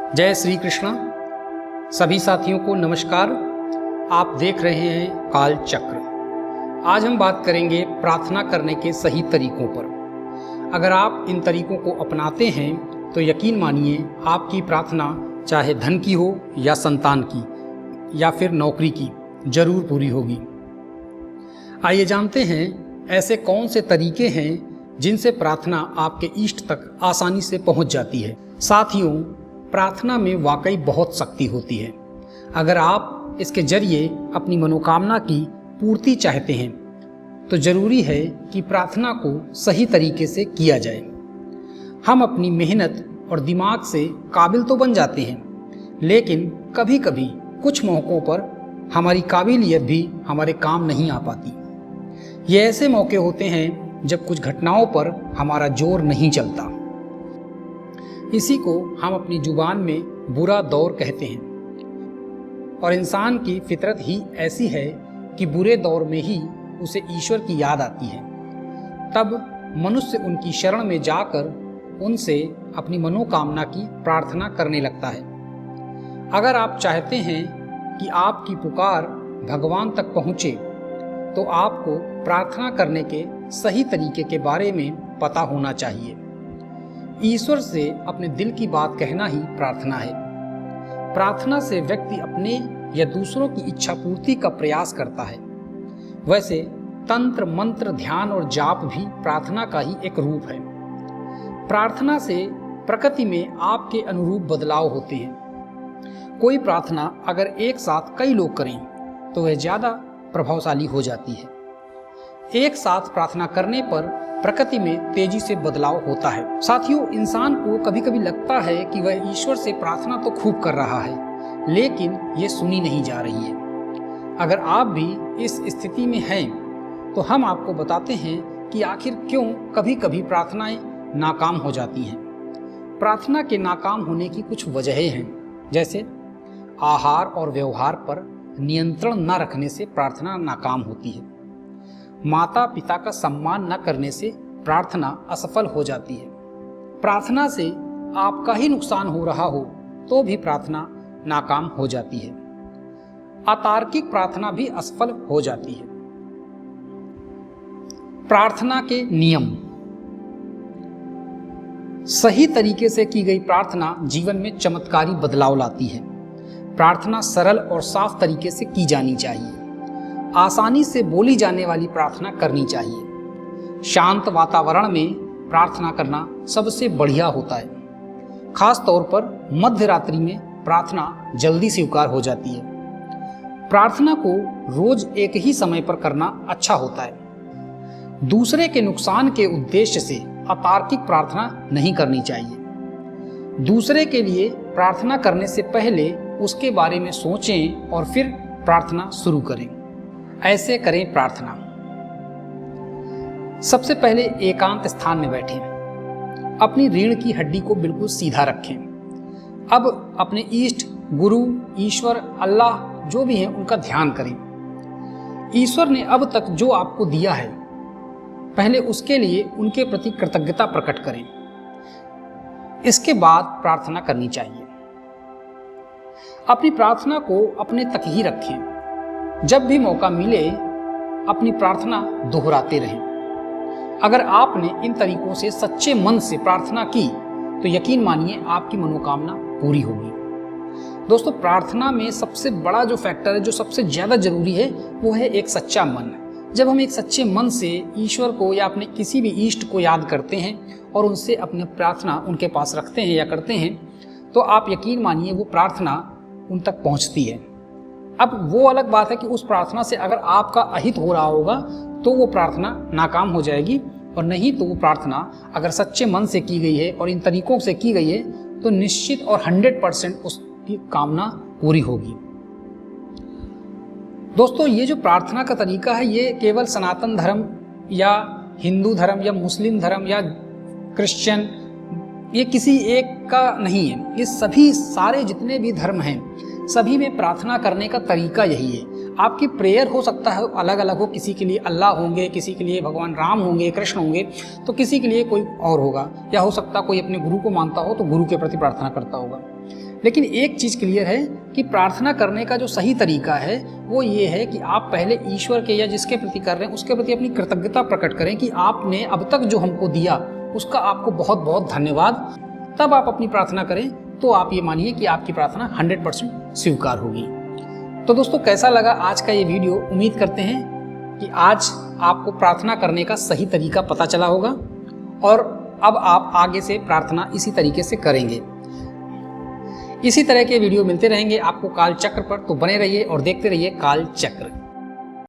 जय श्री कृष्ण। सभी साथियों को नमस्कार। आप देख रहे हैं काल चक्र। आज हम बात करेंगे प्रार्थना करने के सही तरीकों पर। अगर आप इन तरीकों को अपनाते हैं तो यकीन मानिए आपकी प्रार्थना चाहे धन की हो या संतान की या फिर नौकरी की जरूर पूरी होगी। आइए जानते हैं ऐसे कौन से तरीके हैं जिनसे प्रार्थना आपके इष्ट तक आसानी से पहुंच जाती है। साथियों, प्रार्थना में वाकई बहुत शक्ति होती है। अगर आप इसके जरिए अपनी मनोकामना की पूर्ति चाहते हैं तो जरूरी है कि प्रार्थना को सही तरीके से किया जाए। हम अपनी मेहनत और दिमाग से काबिल तो बन जाते हैं, लेकिन कभी कभी कुछ मौक़ों पर हमारी काबिलियत भी हमारे काम नहीं आ पाती। ये ऐसे मौके होते हैं जब कुछ घटनाओं पर हमारा जोर नहीं चलता। इसी को हम अपनी जुबान में बुरा दौर कहते हैं। और इंसान की फितरत ही ऐसी है कि बुरे दौर में ही उसे ईश्वर की याद आती है। तब मनुष्य उनकी शरण में जाकर उनसे अपनी मनोकामना की प्रार्थना करने लगता है। अगर आप चाहते हैं कि आपकी पुकार भगवान तक पहुँचे तो आपको प्रार्थना करने के सही तरीके के बारे में पता होना चाहिए। ईश्वर से अपने दिल की बात कहना ही प्रार्थना है। प्रार्थना से व्यक्ति अपने या दूसरों की इच्छा पूर्ति का प्रयास करता है। वैसे तंत्र, मंत्र, ध्यान और जाप भी प्रार्थना का ही एक रूप है। प्रार्थना से प्रकृति में आपके अनुरूप बदलाव होते हैं। कोई प्रार्थना अगर एक साथ कई लोग करें तो वह ज़्यादा प्रभावशाली हो जाती है। एक साथ प्रार्थना करने पर प्रकृति में तेजी से बदलाव होता है। साथियों, इंसान को कभी कभी लगता है कि वह ईश्वर से प्रार्थना तो खूब कर रहा है, लेकिन ये सुनी नहीं जा रही है। अगर आप भी इस स्थिति में हैं तो हम आपको बताते हैं कि आखिर क्यों कभी कभी प्रार्थनाएं नाकाम हो जाती हैं। प्रार्थना के नाकाम होने की कुछ वजहें हैं, जैसे आहार और व्यवहार पर नियंत्रण न रखने से प्रार्थना नाकाम होती है। माता पिता का सम्मान न करने से प्रार्थना असफल हो जाती है। प्रार्थना से आपका ही नुकसान हो रहा हो तो भी प्रार्थना नाकाम हो जाती है। अतार्किक प्रार्थना भी असफल हो जाती है। प्रार्थना के नियम। सही तरीके से की गई प्रार्थना जीवन में चमत्कारी बदलाव लाती है। प्रार्थना सरल और साफ तरीके से की जानी चाहिए। आसानी से बोली जाने वाली प्रार्थना करनी चाहिए। शांत वातावरण में प्रार्थना करना सबसे बढ़िया होता है। खास तौर पर मध्य रात्रि में प्रार्थना जल्दी स्वीकार हो जाती है। प्रार्थना को रोज एक ही समय पर करना अच्छा होता है। दूसरे के नुकसान के उद्देश्य से अतार्किक प्रार्थना नहीं करनी चाहिए। दूसरे के लिए प्रार्थना करने से पहले उसके बारे में सोचें और फिर प्रार्थना शुरू करें। ऐसे करें प्रार्थना। सबसे पहले एकांत स्थान में बैठें। अपनी रीढ़ की हड्डी को बिल्कुल सीधा रखें। अब अपने इष्ट, गुरु, ईश्वर, अल्लाह जो भी हैं उनका ध्यान करें। ईश्वर ने अब तक जो आपको दिया है पहले उसके लिए उनके प्रति कृतज्ञता प्रकट करें। इसके बाद प्रार्थना करनी चाहिए। अपनी प्रार्थना को अपने तक ही रखें। जब भी मौका मिले अपनी प्रार्थना दोहराते रहें। अगर आपने इन तरीकों से सच्चे मन से प्रार्थना की तो यकीन मानिए आपकी मनोकामना पूरी होगी। दोस्तों, प्रार्थना में सबसे बड़ा जो फैक्टर है, जो सबसे ज़्यादा जरूरी है, वो है एक सच्चा मन। जब हम एक सच्चे मन से ईश्वर को या अपने किसी भी इष्ट को याद करते हैं और उनसे अपनी प्रार्थना उनके पास रखते हैं या करते हैं तो आप यकीन मानिए वो प्रार्थना उन तक पहुंचती है। अब वो अलग बात है कि उस प्रार्थना से अगर आपका अहित हो रहा होगा तो वो प्रार्थना नाकाम हो जाएगी, और नहीं तो वो प्रार्थना अगर सच्चे मन से की गई है और इन तरीकों से की गई है तो निश्चित और 100% उसकी कामना पूरी होगी। दोस्तों, ये जो प्रार्थना का तरीका है ये केवल सनातन धर्म या हिंदू धर्म या मुस्लिम धर्म या क्रिश्चियन, ये किसी एक का नहीं है। ये सभी सारे जितने भी धर्म हैं सभी में प्रार्थना करने का तरीका यही है। आपकी प्रेयर हो सकता है अलग अलग हो, किसी के लिए अल्लाह होंगे, किसी के लिए भगवान राम होंगे, कृष्ण होंगे, तो किसी के लिए कोई और होगा, या हो सकता कोई अपने गुरु को मानता हो तो गुरु के प्रति प्रार्थना करता होगा। लेकिन एक चीज़ क्लियर है कि प्रार्थना करने का जो सही तरीका है वो ये है कि आप पहले ईश्वर के या जिसके प्रति कर रहे हैं उसके प्रति अपनी कृतज्ञता प्रकट करें कि आपने अब तक जो हमको दिया उसका आपको बहुत बहुत धन्यवाद। तब आप अपनी प्रार्थना करें तो आप ये मानिए कि आपकी प्रार्थना 100% स्वीकार होगी। तो दोस्तों, कैसा लगा आज का ये वीडियो? उम्मीद करते हैं कि आज आपको प्रार्थना करने का सही तरीका पता चला होगा और अब आप आगे से प्रार्थना इसी तरीके से करेंगे। इसी तरह के वीडियो मिलते रहेंगे आपको काल चक्र पर, तो बने रहिए और देखते रहिए काल चक्र।